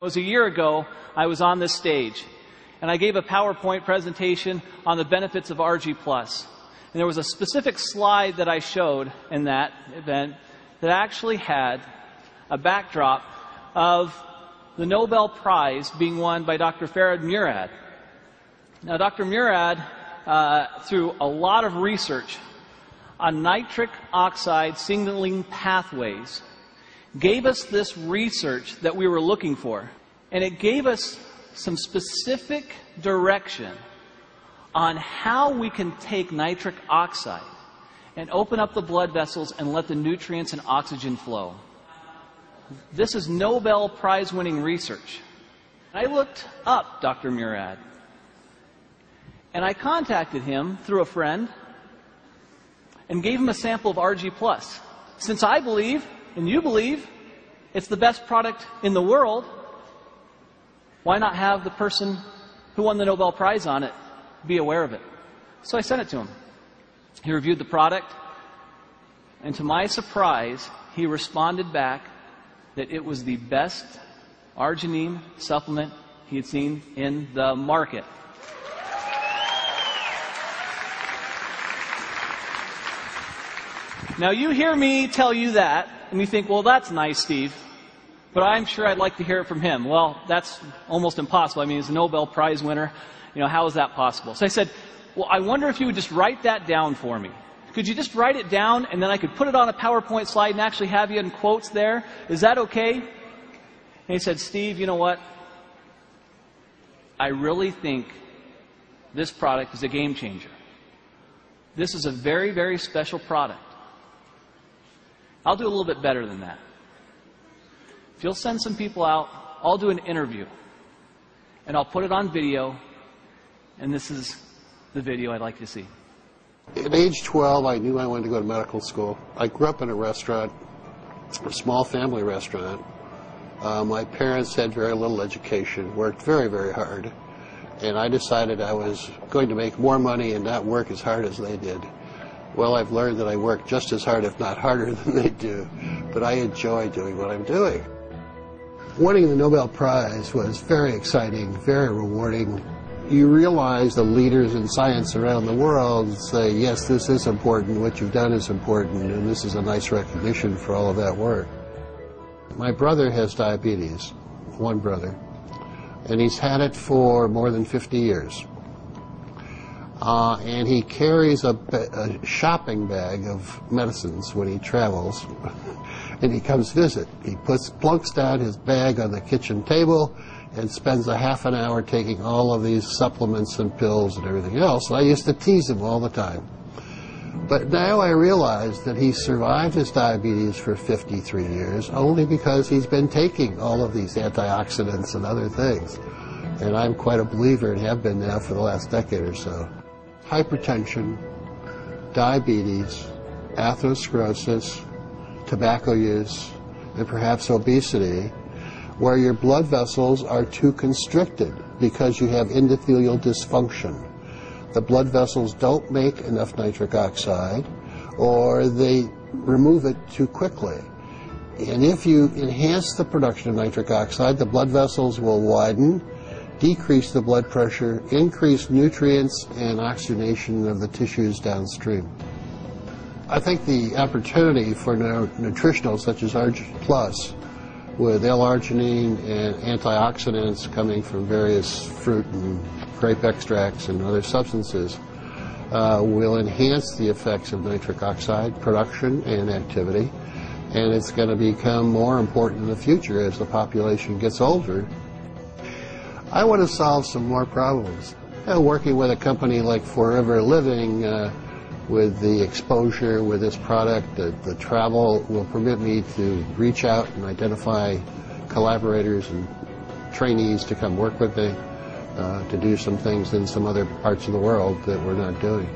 It was a year ago, I was on this stage, and I gave a PowerPoint presentation on the benefits of Argi Plus. And there was a specific slide that I showed in that event that actually had a backdrop of the Nobel Prize being won by Dr. Murad. Now, Dr. Murad, through a lot of research on nitric oxide signaling pathways, gave us this research that we were looking for. And it gave us some specific direction on how we can take nitric oxide and open up the blood vessels and let the nutrients and oxygen flow. This is Nobel Prize-winning research. I looked up Dr. Murad, and I contacted him through a friend and gave him a sample of Argi Plus. Since I believe, and you believe, it's the best product in the world, why not have the person who won the Nobel Prize on it be aware of it? So I sent it to him. He reviewed the product, and to my surprise, he responded back that it was the best arginine supplement he had seen in the market. Now, you hear me tell you that, and you think, well, that's nice, Steve, but I'm sure I'd like to hear it from him. Well, that's almost impossible. I mean, he's a Nobel Prize winner. You know, how is that possible? So I said, well, I wonder if you would just write that down for me. Could you just write it down, and then I could put it on a PowerPoint slide and actually have you in quotes there? Is that okay? And he said, Steve, you know what? I really think this product is a game changer. This is a very, very special product. I'll do a little bit better than that. If you'll send some people out, I'll do an interview, and I'll put it on video, and this is the video I'd like to see. At age 12, I knew I wanted to go to medical school. I grew up in a restaurant, a small family restaurant. My parents had very little education, worked very, very hard, and I decided I was going to make more money and not work as hard as they did. Well, I've learned that I work just as hard, if not harder, than they do, but I enjoy doing what I'm doing. Winning the Nobel Prize was very exciting, very rewarding. You realize the leaders in science around the world say, yes, this is important, what you've done is important, and this is a nice recognition for all of that work. My brother has diabetes, one brother, and he's had it for more than 50 years. And he carries a shopping bag of medicines when he travels, and he comes visit. He plunks down his bag on the kitchen table and spends a half an hour taking all of these supplements and pills and everything else. And I used to tease him all the time. But now I realize that he survived his diabetes for 53 years only because he's been taking all of these antioxidants and other things. And I'm quite a believer and have been now for the last decade or so. Hypertension, diabetes, atherosclerosis, tobacco use, and perhaps obesity, where your blood vessels are too constricted because you have endothelial dysfunction. The blood vessels don't make enough nitric oxide, or they remove it too quickly. And if you enhance the production of nitric oxide, the blood vessels will widen, decrease the blood pressure, increase nutrients and oxygenation of the tissues downstream. I think the opportunity for nutritionals such as Argi Plus, with L-arginine and antioxidants coming from various fruit and grape extracts and other substances, will enhance the effects of nitric oxide production and activity, and it's going to become more important in the future as the population gets older. I want to solve some more problems. Working with a company like Forever Living, with the exposure with this product, the travel will permit me to reach out and identify collaborators and trainees to come work with me, to do some things in some other parts of the world that we're not doing.